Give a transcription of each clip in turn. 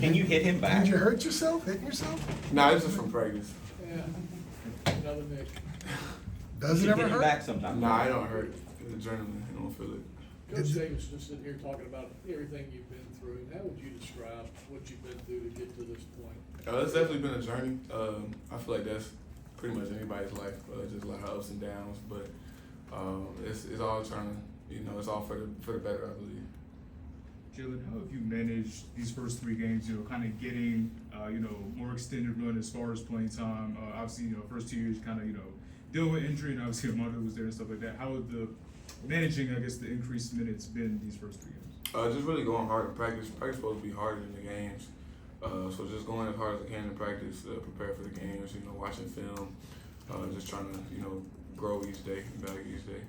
Can you hit him back? Did you hurt yourself, hitting yourself? Nah, this is from practice. Yeah, another Nick. Does You it should ever hit him hurt? back sometime. Nah, I don't hurt. It's adrenaline. I don't feel it. Coach Davis just sitting here talking about everything you've been through, and how would you describe what you've been through to get to this point? It's definitely been a journey. I feel like that's pretty much anybody's life. Just a lot of ups and downs, but it's all trying to, it's all for the better, I believe. Jalen, how have you managed these first 3 games, kind of getting, more extended run as far as playing time? Obviously, first 2 years kind of, dealing with injury, and obviously Armando was there and stuff like that. How have the managing, I guess, the increased minutes been these first 3 games? Just really going hard in practice. Practice is supposed to be harder than the games. So just going as hard as I can in practice, prepare for the games, watching film, just trying to, grow each day, better each day.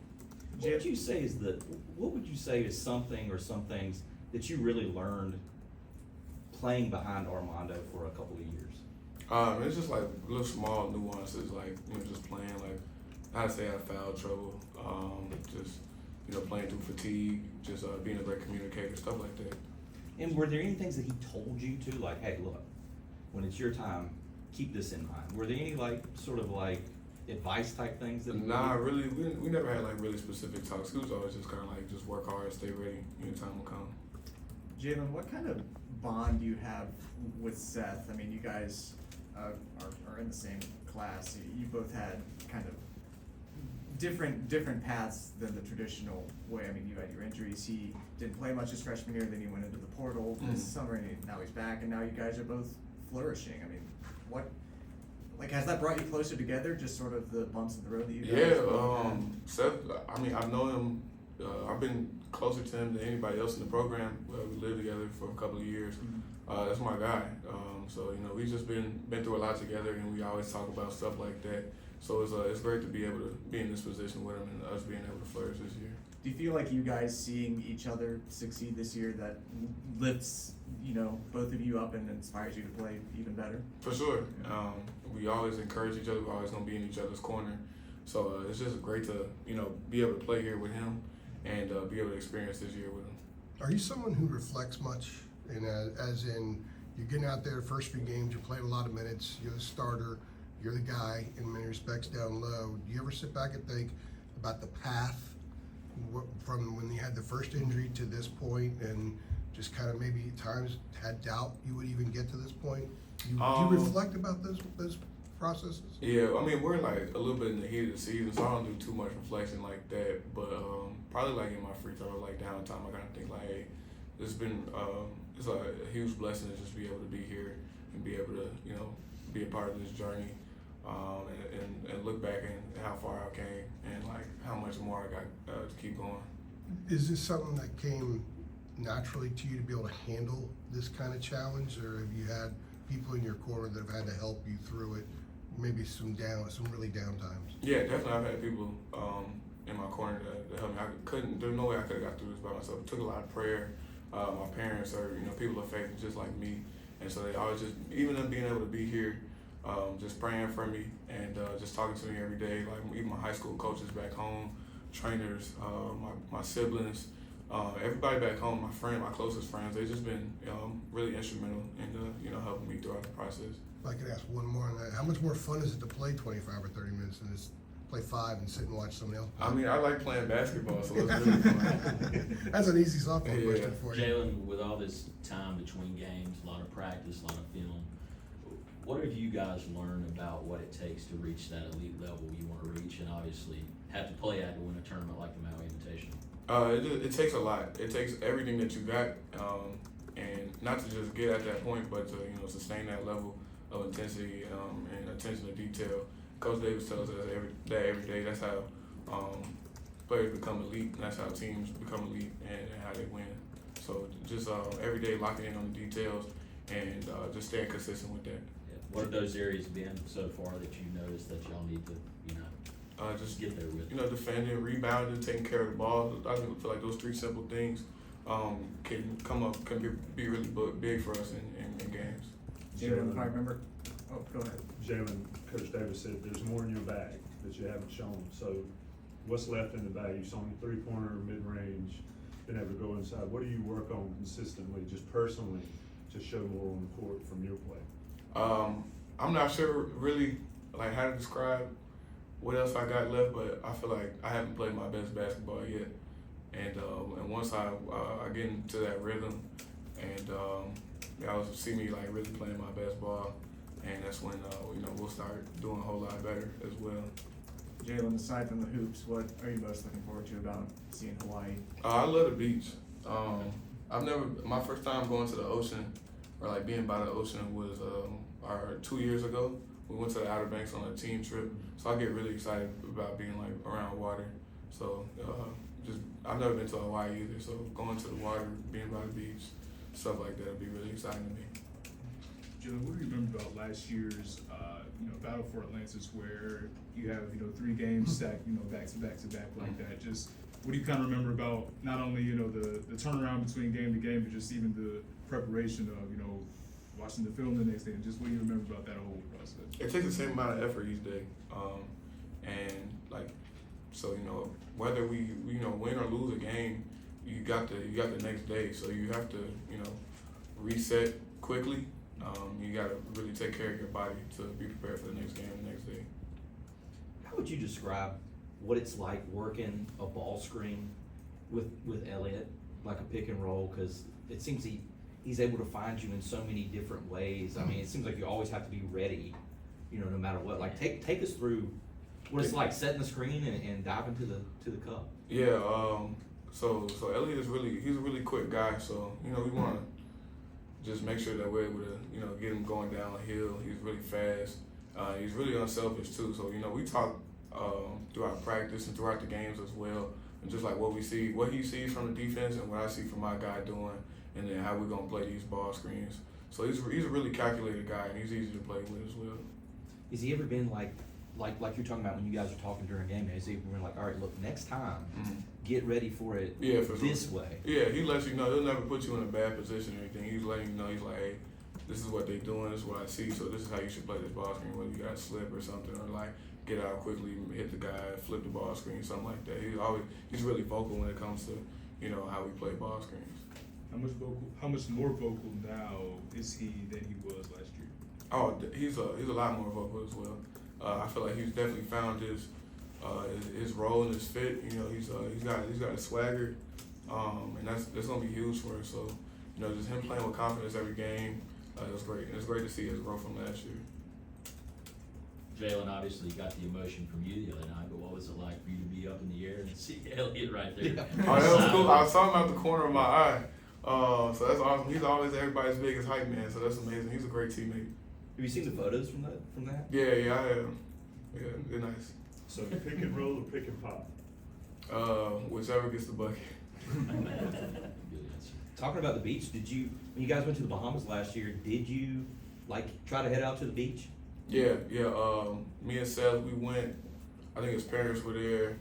What would you say is something or some things that you really learned playing behind Armando for a couple of years? It's just like little small nuances, like just playing, like how to stay out of foul trouble, just playing through fatigue, just being a great communicator, stuff like that. And were there any things that he told you to, like, hey, look, when it's your time, keep this in mind? Were there any sort of advice type things that? Nah, really, we never had really specific talks. It was always just kind of just work hard, stay ready, time will come. Jalen, what kind of bond do you have with Seth? I mean, you guys are in the same class. You both had kind of different paths than the traditional way. I mean, you had your injuries. He didn't play much his freshman year, then he went into the portal this summer, and now he's back, and now you guys are both flourishing. I mean, has that brought you closer together, just sort of the bumps in the road that you guys Seth, I mean, I've known him, I've been closer to him than anybody else in the program. We lived together for a couple of years. That's my guy. So, we've just been through a lot together, and we always talk about stuff like that. So it's great to be able to be in this position with him and us being able to flourish this year. Do you feel like you guys seeing each other succeed this year that lifts, both of you up and inspires you to play even better? For sure. We always encourage each other. We're always going to be in each other's corner. So it's just great to, be able to play here with him and be able to experience this year with him. Are you someone who reflects much? As in, you're getting out there, first few games, you're playing a lot of minutes, you're the starter, you're the guy in many respects down low. Do you ever sit back and think about the path from when you had the first injury to this point, and just kind of maybe at times had doubt you would even get to this point? Do you reflect about those processes? Yeah, I mean, we're a little bit in the heat of the season, so I don't do too much reflection like that. But probably in my free throw, downtime, I kind of think hey, it's been it's a huge blessing to just be able to be here and be able to be a part of this journey, and look back and how far I came and how much more I got to keep going. Is this something that came naturally to you to be able to handle this kind of challenge, or have you had people in your corner that have had to help you through it? Maybe some really down times. Yeah, definitely. I've had people in my corner to help me. There's no way I could have got through this by myself. It took a lot of prayer. My parents are, people of faith just like me, and so they always even them being able to be here, just praying for me and just talking to me every day. Even my high school coaches back home, trainers, my siblings, everybody back home, my closest friends, they've just been really instrumental in helping me throughout the process. If I could ask one more on that, how much more fun is it to play 25 or 30 minutes than just play 5 and sit and watch somebody else play? I mean, I like playing basketball, so it's really fun. That's an easy softball Yeah. question for you. Jalen, with all this time between games, a lot of practice, a lot of film, what have you guys learned about what it takes to reach that elite level you want to reach, and obviously have to play at to win a tournament like the Maui Invitational? It takes a lot. It takes everything that you got, and not to just get at that point, but to sustain that level of intensity and attention to detail. Coach Davis tells us every day. That's how players become elite, and that's how teams become elite and how they win. So just every day locking in on the details and just staying consistent with that. Yeah. What have those areas been so far that you noticed that y'all need to, Just get there with? Defending, rebounding, taking care of the ball. I feel like those 3 simple things can be really big for us in games. Jalen, if I remember. Oh, go ahead. Jalen, Coach Davis said there's more in your bag that you haven't shown. So what's left in the bag? You've shown 3-pointer, mid-range, been able to go inside. What do you work on consistently, just personally, to show more on the court from your play? I'm not sure really like how to describe what else I got left, but I feel like I haven't played my best basketball yet. And once I get into that rhythm, and y'all see me like really playing my best ball, and that's when we'll start doing a whole lot better as well. Jalen, aside from the hoops, what are you most looking forward to about seeing Hawaii? I love the beach. My first time going to the ocean or like being by the ocean was 2 years ago. We went to the Outer Banks on a team trip, so I get really excited about being like around water. So I've never been to Hawaii either, so going to the water, being by the beach, stuff like that would be really exciting to me. Jalen, what do you remember about last year's, Battle for Atlantis, where you have, 3 games stacked, back to back to back like that? Just what do you kind of remember about not only, the turnaround between game to game, but just even the preparation of, watching the film the next day, and just what do you remember about that whole process? It takes the same amount of effort each day, whether we win or lose a game, you got the next day, so you have to reset quickly. You got to really take care of your body to be prepared for the next game the next day. How would you describe what it's like working a ball screen with Elliott, like a pick and roll? Because it seems he's able to find you in so many different ways. I mean, it seems like you always have to be ready, no matter what. Like take us through what it's like setting the screen and diving to the cup. Yeah. So Elliott he's a really quick guy. So we want to just make sure that we're able to get him going downhill. He's really fast. He's really unselfish too. So we talk throughout practice and throughout the games as well, and just like what he sees from the defense and what I see from my guy doing, and then how we're gonna play these ball screens. So he's a really calculated guy, and he's easy to play with as well. Has he ever been like you're talking about when you guys are talking during a game? Has he ever been like, all right, look, next time, get ready for it this way? Yeah, he lets you know. He'll never put you in a bad position or anything. He's letting you know. He's like, hey, this is what they're doing. This is what I see. So this is how you should play this ball screen. Whether you got to slip or something, or like get out quickly, hit the guy, flip the ball screen, something like that. He's really vocal when it comes to how we play ball screens. How much more vocal now is he than he was last year? Oh, he's a lot more vocal as well. I feel like he's definitely found his role and his fit. He's got a swagger, and that's gonna be huge for us. So, just him playing with confidence every game, it's great. And it's great to see his growth from last year. Jalen, obviously got the emotion from you the other night, but what was it like for you to be up in the air and see Elliott right there? Yeah. Oh, that was cool. I saw him out the corner of my eye. So that's awesome. He's always everybody's biggest hype man, so that's amazing. He's a great teammate. Have you seen the photos from that? Yeah, I have. Yeah, they're nice. So pick and roll or pick and pop? Whichever gets the bucket. Good answer. Talking about the beach, when you guys went to the Bahamas last year, did you try to head out to the beach? Yeah. Me and Seth, we went. I think his parents were there.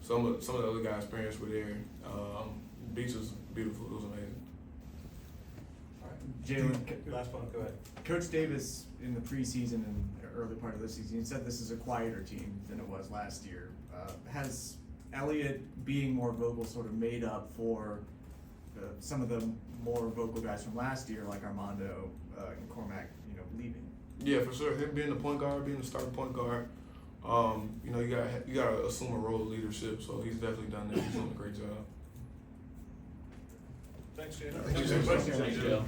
Some of the other guys' parents were there. The beach was beautiful. It was amazing. Jalen, Last one, go ahead. Coach Davis in the preseason and early part of this season, he said this is a quieter team than it was last year. Has Elliott being more vocal sort of made up for some of the more vocal guys from last year, like Armando and Cormac, leaving? Yeah, for sure. Him being the point guard, being the starting point guard, you gotta assume a role of leadership. So he's definitely done that. He's doing a great job. Thanks, Jalen. Thank you. Thanks, Joe.